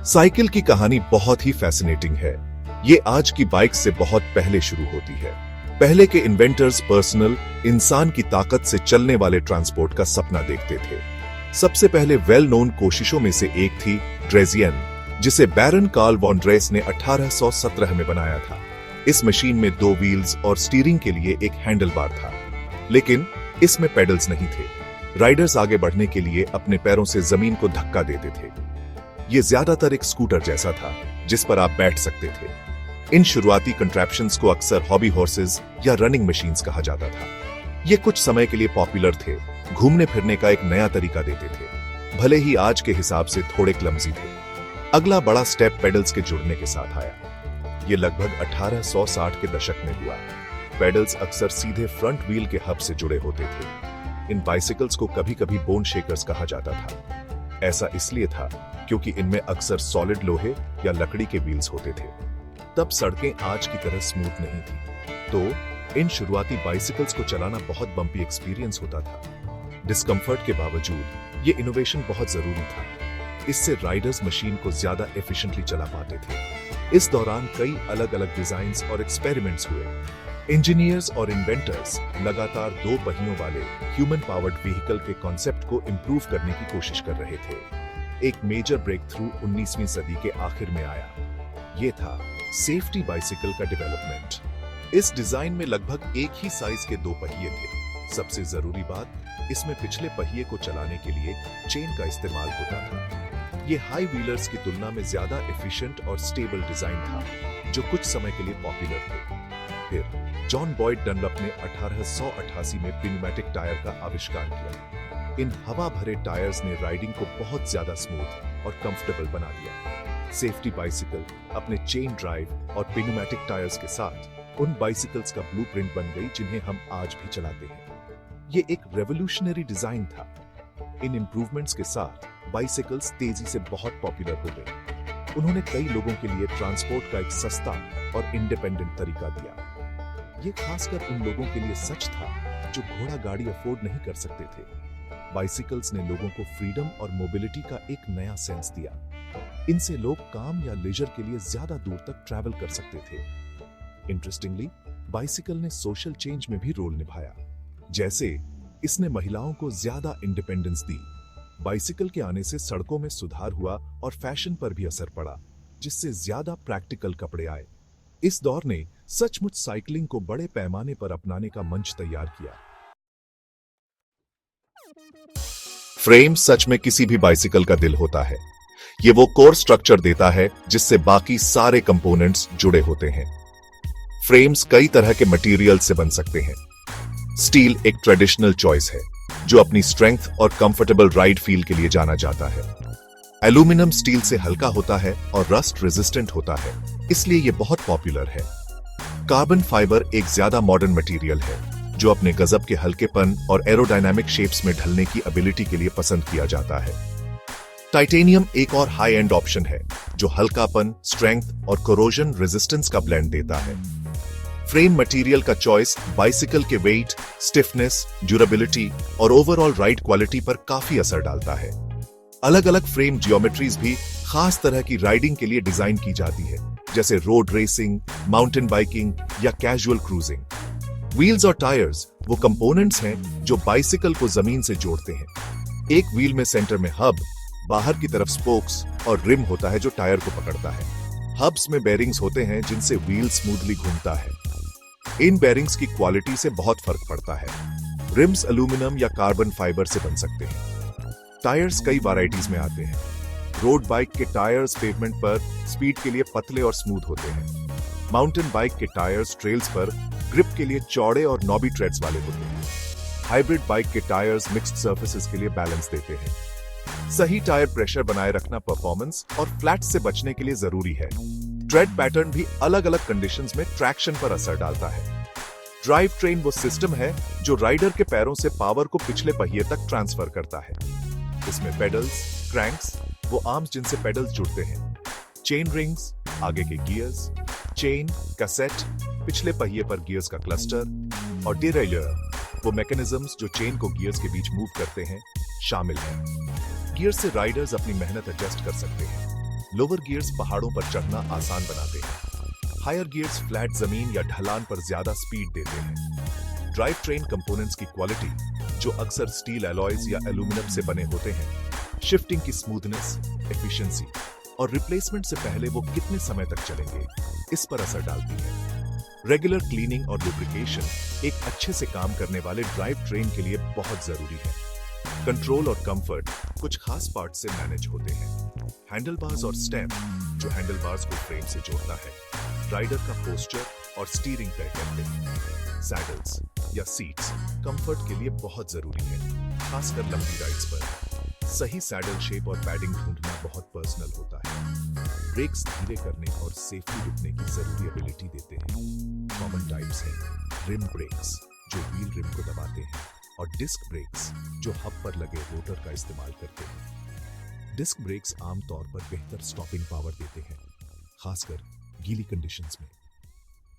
Cycle की कहानी बहुत ही फैसिनेटिंग है। ये आज की बाइक से बहुत पहले शुरू होती है। पहले के इन्वेंटर्स पर्सनल इंसान की ताकत से चलने वाले ट्रांसपोर्ट का सपना देखते थे। सबसे पहले वेल नोन कोशिशों में से एक थी ड्रेजियन, जिसे बैरन कार्ल वॉन ड्रेस ने 1817 में बनाया था। इस मशीन में 2 व्हील्स और स्टीयरिंग के लिए एक हैंडल बार था, लेकिन इसमें पेडल्स नहीं थे। राइडर्स आगे बढ़ने के लिए अपने पैरों से जमीन को धक्का देते थे। ये ज्यादातर एक स्कूटर जैसा था जिस पर आप बैठ सकते थे। इन शुरुआती कंट्रैप्शंस को अक्सर हॉबी हॉर्सेस या रनिंग मशीन्स कहा जाता था। ये कुछ समय के लिए पॉपुलर थे, घूमने फिरने का एक नया तरीका देते थे, भले ही आज के हिसाब से थोड़े क्लमजी थे। अगला बड़ा स्टेप पेडल्स के जुड़ने के साथ आया। ये लगभग 1860 के दशक में हुआ। पेडल्स अक्सर सीधे फ्रंट व्हील के हब से जुड़े होते थे। इन बाइसिकल्स को कभी कभी बोन शेकर्स कहा जाता था। ऐसा इसलिए था क्योंकि इनमें अक्सर सॉलिड लोहे या लकड़ी के व्हील्स होते थे। तब सड़कें आज की तरह स्मूथ नहीं थी, तो इन शुरुआती बाइसिकल्स को चलाना बहुत बम्पी एक्सपीरियंस होता था। डिस्कम्फर्ट के बावजूद ये इनोवेशन बहुत जरूरी था। इससे राइडर्स मशीन को ज्यादा एफिशिएंटली चला पाते थे। इस दौरान कई अलग अलग डिजाइन्स और एक्सपेरिमेंट्स हुए। इंजीनियर्स और इन्वेंटर्स लगातार 2 पहियों वाले ह्यूमन पावर्ड व्हीकल के कॉन्सेप्ट को इंप्रूव करने की कोशिश कर रहे थे। एक मेजर ब्रेक थ्रू 19वीं सदी के आखिर में आया। ये था सेफ्टी बाइसिकल का डेवलपमेंट। इस डिजाइन में लगभग एक ही साइज के 2 पहिए थे। सबसे जरूरी बात, इसमें पिछले पहिए को चलाने के लिए चेन का इस्तेमाल होता था। ये हाई व्हीलर्स की तुलना में ज्यादा एफिशिएंट और स्टेबल डिजाइन था, जो कुछ समय के लिए पॉपुलर थे। फिर जॉन बॉयड डनलप ने 1888 में प्नूमेटिक टायर का आविष्कार किया। इन हवा भरे टायर्स ने राइडिंग को बहुत ज्यादा स्मूथ और कंफर्टेबल बना दिया। सेफ्टी बाइसिकल अपने चेन ड्राइव और प्नूमेटिक टायर्स के साथ उन बाइसिकल्स का ब्लूप्रिंट बन गई जिन्हें हम आज भी चलाते हैं। ये एक रेवोल्यूशनरी डिजाइन था। इन इंप्रूवमेंट्स के साथ बाइसिकल्स तेजी से बहुत पॉपुलर हो गए। उन्होंने कई लोगों के लिए ट्रांसपोर्ट का एक सस्ता और इंडिपेंडेंट तरीका दिया। ये खासकर उन लोगों के लिए सच था जो घोड़ा गाड़ी अफोर्ड नहीं कर सकते थे। बाइसिकल्स ने लोगों को फ्रीडम और मोबिलिटी का एक नया सेंस दिया। इनसे लोग काम या लेजर के लिए ज्यादा दूर तक ट्रैवल कर सकते थे। इंटरेस्टिंगली, बाइसिकल ने सोशल चेंज में भी रोल निभाया। जैसे इसने महिलाओं को ज्यादा इंडिपेंडेंस दी। बाइसिकल के आने से सड़कों में सुधार हुआ और फैशन पर भी असर पड़ा, जिससे ज्यादा प्रैक्टिकल कपड़े आए। इस दौर ने सचमुच साइकिलिंग को बड़े पैमाने पर अपनाने का मंच तैयार किया। फ्रेम सच में किसी भी बाइसिकल का दिल होता है। ये वो कोर स्ट्रक्चर देता है जिससे बाकी सारे कंपोनेंट्स जुड़े होते हैं। फ्रेम्स कई तरह के मटेरियल से बन सकते हैं। स्टील एक ट्रेडिशनल चॉइस है जो अपनी स्ट्रेंथ और कंफर्टेबल राइड फील के लिए जाना जाता है। एल्यूमिनियम स्टील से हल्का होता है और रस्ट रेजिस्टेंट होता है, इसलिए यह बहुत पॉपुलर है। कार्बन फाइबर एक ज्यादा मॉडर्न मटेरियल है जो अपने गजब के हल्केपन और एरोडायनामिक शेप्स में ढलने की एबिलिटी के लिए पसंद किया जाता है। टाइटेनियम एक और हाई एंड ऑप्शन है जो हल्कापन, स्ट्रेंथ और कोरोजन रेजिस्टेंस का ब्लेंड देता है। फ्रेम मटेरियल का चॉइस बाइसिकल के वेट, स्टिफनेस, ड्यूरेबिलिटी और ओवरऑल राइड क्वालिटी पर काफी असर डालता है। अलग अलग फ्रेम जियोमेट्रीज भी खास तरह की राइडिंग के लिए डिजाइन की जाती है, जैसे रोड रेसिंग, माउंटेन बाइकिंग या कैजुअल क्रूजिंग। व्हील्स और टायर्स वो कंपोनेंट्स हैं जो बाइसिकल को जमीन से जोड़ते हैं। एक व्हील में सेंटर में हब, बाहर की तरफ स्पोक्स और रिम होता है जो टायर को पकड़ता है। हब्स में बेरिंग्स होते हैं जिनसे व्हील स्मूथली घूमता है। इन बेरिंग्स की क्वालिटी से बहुत फर्क पड़ता है। रिम्स एल्यूमिनियम या कार्बन फाइबर से बन सकते हैं। टायर्स कई वैरायटीज में आते हैं। रोड बाइक के टायर्स पेवमेंट पर स्पीड के लिए पतले और स्मूथ होते हैं। माउंटेन बाइक के टायर्स ट्रेल्स पर ग्रिप के लिए चौड़े और नॉबी ट्रेड्स वाले होते हैं। हाइब्रिड बाइक के टायर्स मिक्स्ड सर्फेसेस के लिए बैलेंस देते हैं। सही टायर प्रेशर बनाए रखना परफॉर्मेंस और फ्लैट से बचने के लिए जरूरी है। ट्रेड पैटर्न भी अलग अलग कंडीशंस में ट्रैक्शन पर असर डालता है। ड्राइव ट्रेन वो सिस्टम है जो राइडर के पैरों से पावर को पिछले पहिए तक ट्रांसफर करता है। इसमें पेडल्स, क्रैंक्स वो आर्म्स जिनसे पेडल्स जुड़ते हैं, चेन रिंग्स आगे के गियर्स, चेन, कैसेट पिछले पहिए पर गियर्स का क्लस्टर और डिरेलर वो मैकेनिज्म्स जो चेन को गियर्स के बीच मूव करते हैं शामिल हैं। गियर से राइडर्स अपनी मेहनत एडजस्ट कर सकते हैं। लोअर गियर्स पहाड़ों पर चढ़ना आसान बनाते हैं। हायर गियर्स फ्लैट जमीन या ढलान पर ज्यादा स्पीड देते हैं। ड्राइव ट्रेन कंपोनेंट्स की क्वालिटी, जो अक्सर स्टील एलॉयज या एल्यूमिनियम से बने होते हैं, शिफ्टिंग की स्मूथनेस, एफिशिएंसी और रिप्लेसमेंट से पहले वो कितने समय तक चलेंगे, इस पर असर डालती है। रेगुलर क्लीनिंग और लुब्रिकेशन एक अच्छे से काम करने वाले ड्राइव ट्रेन के लिए बहुत जरूरी है। कंट्रोल और कंफर्ट कुछ खास पार्ट से मैनेज होते हैं। हैंडलबार्स और स्टेम, जो हैंडलबार्स को फ्रेम से जोड़ता है, राइडर का पोस्चर और स्टीयरिंग तय करते हैं। सैडल्स या सीट्स कंफर्ट के लिए बहुत जरूरी है, खासकर लंबी राइड्स पर। सही सैडल शेप और पैडिंग ढूंढना बहुत पर्सनल होता है। ब्रेक्स धीरे करने और सेफली रुकने की जरूरी एबिलिटी देते हैं। कॉमन टाइप्स हैं रिम ब्रेक्स, जो व्हील रिम को दबाते हैं, और डिस्क ब्रेक्स, जो हब पर लगे रोटर का इस्तेमाल करते हैं। डिस्क ब्रेक्स आमतौर पर बेहतर स्टॉपिंग पावर देते हैं, खासकर गीली कंडीशंस में।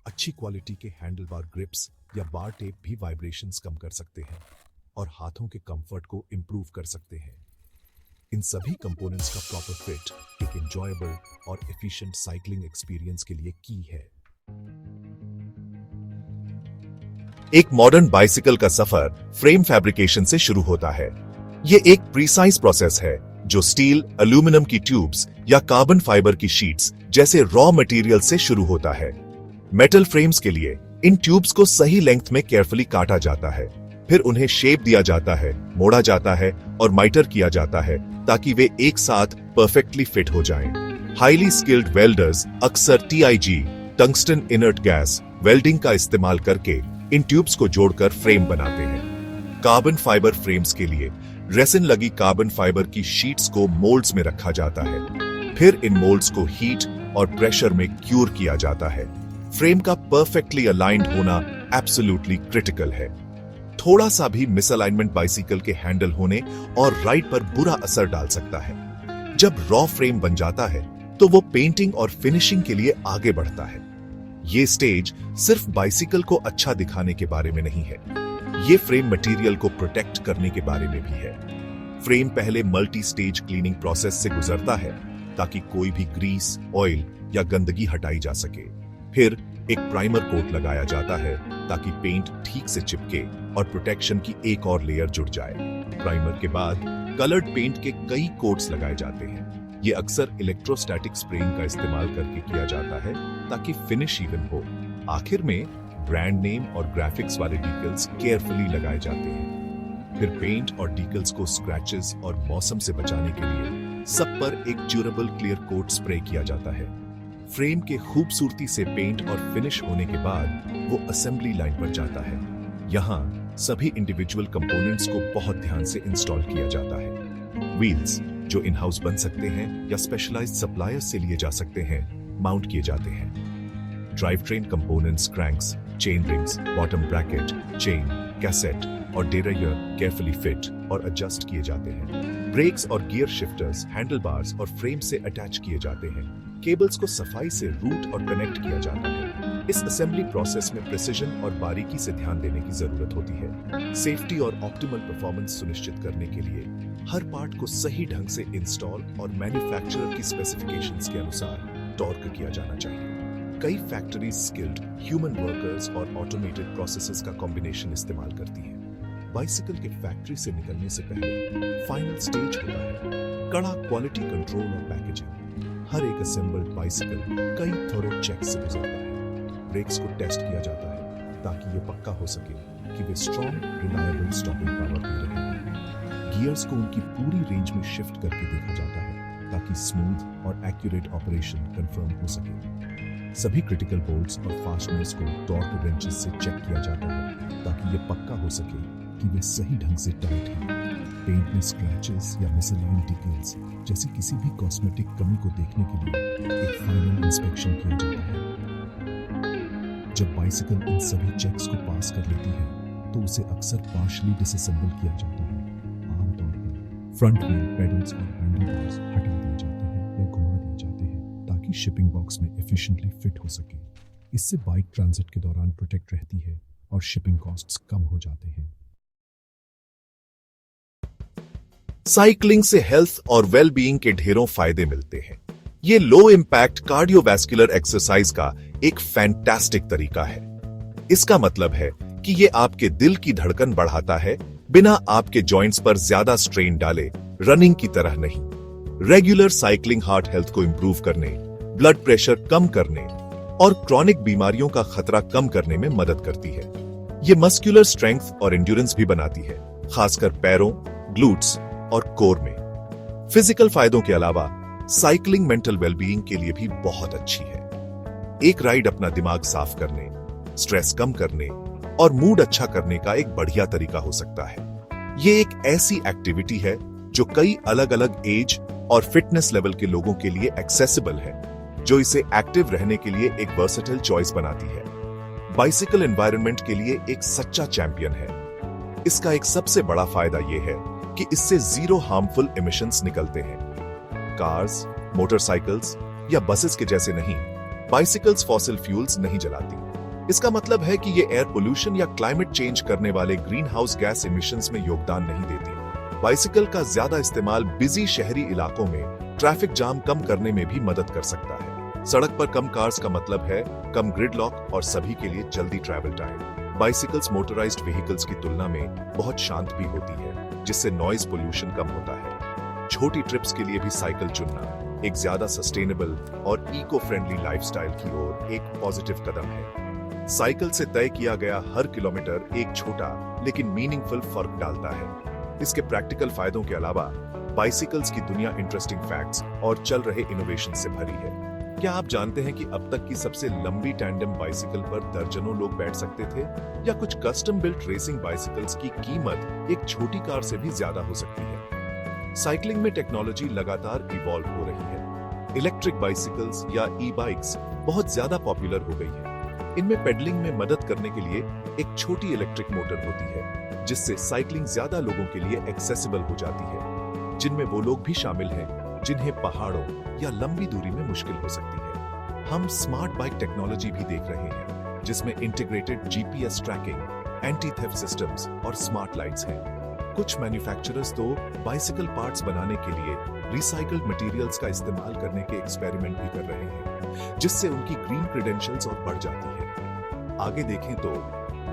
अच्छी क्वालिटी के हैंडलबार ग्रिप्स या बार टेप भी वाइब्रेशंस कम कर सकते हैं और हाथों के कंफर्ट को इंप्रूव कर सकते हैं। इन सभी कंपोनेंट्स का प्रॉपर फिट एक एंजॉयबल और एफिशिएंट साइकिलिंग एक्सपीरियंस के लिए की है। एक मॉडर्न बाइसिकल का सफर फ्रेम फैब्रिकेशन से शुरू होता है। यह एक प्रीसाइज प्रोसेस है जो स्टील, एल्यूमिनियम की ट्यूब्स या कार्बन फाइबर की शीट्स जैसे रॉ मटेरियल से शुरू होता है। मेटल फ्रेम्स के लिए इन ट्यूब्स को सही लेंथ में केयरफुली काटा जाता है, फिर उन्हें शेप दिया जाता है, मोड़ा जाता है और माइटर किया जाता है ताकि वे एक साथ परफेक्टली फिट हो जाएं। हाईली स्किल्ड वेल्डर्स अक्सर TIG, tungsten inert gas welding का इस्तेमाल करके इन ट्यूब्स को जोड़कर फ्रेम बनाते हैं। कार्बन फाइबर फ्रेम्स के लिए रेसिन लगी कार्बन फाइबर की शीट्स को मोल्ड्स में रखा जाता है, फिर इन मोल्ड्स को हीट और प्रेशर में क्यूर किया जाता है। फ्रेम का परफेक्टली अलाइंड होना एब्सोल्युटली क्रिटिकल है। थोड़ा सा भी मिसअलाइनमेंट बाइसिकल के हैंडल होने और राइड पर बुरा असर डाल सकता है। जब रॉ फ्रेम बन जाता है तो वो पेंटिंग और फिनिशिंग के लिए आगे बढ़ता है। ये स्टेज सिर्फ बाइसिकल को अच्छा दिखाने के बारे में नहीं है, ये फ्रेम मटेरियल को प्रोटेक्ट करने के बारे में भी है। फ्रेम पहले मल्टी स्टेज क्लीनिंग प्रोसेस से गुजरता है ताकि कोई भी ग्रीस, ऑयल या गंदगी हटाई जा सके। फिर एक प्राइमर कोट लगाया जाता है ताकि पेंट ठीक से चिपके और प्रोटेक्शन की एक और लेयर जुड़ जाए। प्राइमर के बाद कलर्ड पेंट के कई कोट्स लगाए जाते हैं। ये अक्सर इलेक्ट्रोस्टैटिक स्प्रेइंग का इस्तेमाल करके किया जाता है ताकि फिनिश इवन हो। आखिर में ब्रांड नेम और ग्राफिक्स वाले डिटेल्स केयरफुली लगाए जाते हैं। फिर पेंट और डिटेल्स को स्क्रैचेस और मौसम से बचाने के लिए सब पर एक ड्यूरेबल क्लियर कोट स्प्रे किया जाता है। फ्रेम के खूबसूरती से पेंट और फिनिश होने के बाद वो असेंबली लाइन पर जाता है। यहाँ सभी इंडिविजुअल कंपोनेंट्स को बहुत ध्यान से इंस्टॉल किया जाता है। व्हील्स, जो इन हाउस बन सकते हैं या स्पेशलाइज्ड सप्लायर्स से लिए जा सकते हैं, माउंट किए जाते हैं। Drive train components, cranks, chain rings, bottom bracket, chain, cassette और डेरायर केयरफुली फिट और एडजस्ट किए जाते हैं। ब्रेक्स और गियर शिफ्टर्स हैंडलबार्स और फ्रेम से अटैच किए जाते हैं। केबल्स को सफाई से रूट और कनेक्ट किया जाता है। इस असेंबली प्रोसेस में प्रिसिजन और बारीकी से ध्यान देने की जरूरत होती है। सेफ्टी और ऑप्टिमल परफॉर्मेंस सुनिश्चित करने के लिए हर पार्ट को सही ढंग से इंस्टॉल और मैन्युफैक्चरर की स्पेसिफिकेशंस के अनुसार टॉर्क किया जाना चाहिए। कई फैक्ट्रीज स्किल्ड ह्यूमन वर्कर्स और ऑटोमेटेड प्रोसेसेस का कॉम्बिनेशन इस्तेमाल करती हैं। बाइसिकल के फैक्ट्री से निकलने से पहले फाइनल स्टेज होता है कड़ा क्वालिटी कंट्रोल और पैकेजिंग। हर एक असेंबल्ड बाइसिकल कई थोरो चेक्स से गुजरता है। ब्रेक्स को टेस्ट किया जाता है ताकि ये पक्का हो सके कि वे स्ट्रॉन्ग, रिलायबल स्टॉपिंग पावर दे रहे हैं। गियर्स को उनकी पूरी रेंज में शिफ्ट करके देखा जाता है ताकि स्मूथ और एक्यूरेट ऑपरेशन कंफर्म हो सके। सभी क्रिटिकल बोल्ट्स और फास्टनर्स को टॉर्क रेंचेस से चेक किया जाता है ताकि ये पक्का हो सके कि वे सही ढंग से टाइट हैं। पेंट में स्क्रैचेस या मिसअलाइन्ड डिटेल्स जैसी किसी भी कॉस्मेटिक कमी को देखने के लिए एक फाइनल इंस्पेक्शन किया जाता है। जब बाइसिकल इन सभी चेक्स को पास कर लेती है तो उसे अक्सर पार्शली डिसअसेंबल किया जाता है। आमतौर पर फ्रंट व्हील, पेडल्स और हैंडलबार्स हटा दिए जाते हैं या घुमा दिए जाते हैं ताकि शिपिंग बॉक्स में एफिशिएंटली फिट हो सके। इससे बाइक ट्रांजिट के दौरान प्रोटेक्ट रहती है और शिपिंग कॉस्ट्स कम हो जाते हैं। साइकिलिंग से हेल्थ और वेलबीइंग के ढेरों फायदे मिलते हैं। ये लो इम्पैक्ट कार्डियोवैस्कुलर एक्सरसाइज का एक फैंटास्टिक तरीका है। इसका मतलब है कि ये आपके दिल की धड़कन बढ़ाता है बिना आपके जॉइंट्स पर ज्यादा स्ट्रेन डाले, रनिंग की तरह नहीं। रेगुलर साइकिलिंग हार्ट हेल्थ को इंप्रूव करने, ब्लड प्रेशर कम करने और क्रॉनिक बीमारियों का खतरा कम करने में मदद करती है। ये मस्कुलर स्ट्रेंथ और एंड्योरेंस भी बनाती है, खासकर पैरों, ग्लूट्स और कोर में। फिजिकल फायदों के अलावा साइकिलिंग मेंटल वेलबीइंग के लिए भी बहुत अच्छी है। एक राइड अपना दिमाग साफ करने, स्ट्रेस कम करने और मूड अच्छा करने का एक बढ़िया तरीका हो सकता है। ये एक ऐसी एक्टिविटी है जो कई अलग अलग एज और फिटनेस लेवल के लोगों के लिए एक्सेसिबल है, जो इसे एक्टिव रहने के लिए एक वर्सेटाइल चॉइस बनाती है। बाइसिकल एनवायरनमेंट के लिए एक सच्चा चैंपियन है। इसका एक सबसे बड़ा फायदा यह है कि इससे जीरो हार्मफुल एमिशंस निकलते हैं। कार्स, मोटरसाइकिल्स या बसेस के जैसे नहीं, बाइसिकल्स फॉसिल फ्यूल्स नहीं जलाती। इसका मतलब है कि ये एयर पोल्यूशन या क्लाइमेट चेंज करने वाले ग्रीन हाउस गैस एमिशंस में योगदान नहीं देती। बाइसिकल का ज्यादा इस्तेमाल बिजी शहरी इलाकों में ट्रैफिक जाम कम करने में भी मदद कर सकता है। सड़क पर कम कार्स का मतलब है कम ग्रिडलॉक और सभी के लिए जल्दी travel time. Bicycles motorised vehicles की तुलना में बहुत शांत भी होती है, जिससे नॉइज पोल्यूशन कम होता है। छोटी ट्रिप्स के लिए भी साइकिल चुनना एक ज्यादा सस्टेनेबल और इको फ्रेंडली लाइफस्टाइल की ओर एक पॉजिटिव कदम है। साइकिल से तय किया गया हर किलोमीटर एक छोटा लेकिन मीनिंगफुल फर्क डालता है। इसके प्रैक्टिकल फायदों के अलावा बाइसिकल्स की दुनिया इंटरेस्टिंग फैक्ट्स और चल रहे इनोवेशन से भरी है। क्या आप जानते हैं कि अब तक की सबसे लंबी टैंडम बाइसिकल पर दर्जनों लोग बैठ सकते थे? या कुछ कस्टम बिल्ट रेसिंग बाइसिकल्स की कीमत एक छोटी कार से भी ज्यादा हो सकती है। साइकिलिंग में टेक्नोलॉजी लगातार इवॉल्व हो रही है। इलेक्ट्रिक बाइसिकल्स या ई बाइक्स बहुत ज्यादा पॉपुलर हो गई है। इनमें पेडलिंग में मदद करने के लिए एक छोटी इलेक्ट्रिक मोटर होती है, जिससे साइकिलिंग ज्यादा लोगों के लिए एक्सेसिबल हो जाती है, जिनमें वो लोग भी शामिल हैं जिन्हें पहाड़ों या लंबी दूरी में मुश्किल हो सकती है। हम स्मार्ट बाइक टेक्नोलॉजी भी देख रहे हैं, जिसमें integrated GPS tracking, anti theft systems और स्मार्ट लाइट्स हैं। कुछ मैन्युफैक्चरर्स तो बाइसिकल पार्ट्स बनाने के लिए रिसाइकल्ड मटेरियल्स का इस्तेमाल करने के एक्सपेरिमेंट भी कर रहे हैं, जिससे उनकी ग्रीन क्रेडेंशियल्स और बढ़ जाती है। आगे देखें तो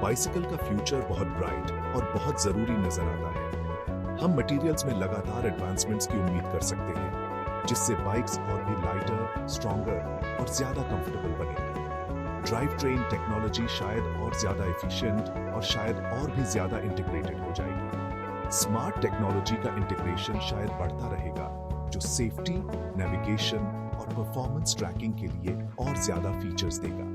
बाइसिकल का फ्यूचर बहुत ब्राइट और बहुत जरूरी नजर आता है। हम मटेरियल्स में लगातार एडवांसमेंट्स की उम्मीद कर सकते हैं, जिससे बाइक्स और भी लाइटर, स्ट्रॉन्गर और ज्यादा कंफर्टेबल बनेंगी। ड्राइव ट्रेन टेक्नोलॉजी शायद और ज्यादा एफिशिएंट और शायद और भी ज्यादा इंटीग्रेटेड हो जाएगी। स्मार्ट टेक्नोलॉजी का इंटीग्रेशन शायद बढ़ता रहेगा, जो सेफ्टी, नेविगेशन और परफॉर्मेंस ट्रैकिंग के लिए और ज्यादा फीचर्स देगा।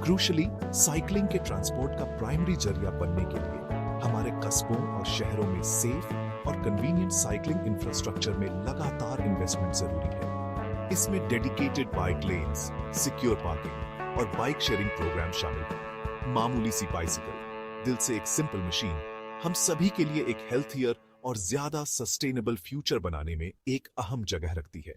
क्रूशली, साइकिलिंग के ट्रांसपोर्ट का प्राइमरी जरिया बनने के लिए हमारे कस्बों और शहरों में सेफ और कन्वीनियंट साइकिलिंग इंफ्रास्ट्रक्चर में लगातार इन्वेस्टमेंट जरूरी है। इसमें dedicated bike lens, secure parking और बाइक शेयरिंग प्रोग्राम शामिल हैं। मामूली सी बाइसिकल, दिल से एक सिंपल मशीन, हम सभी के लिए एक हेल्थियर और ज्यादा सस्टेनेबल फ्यूचर बनाने में एक अहम जगह रखती है।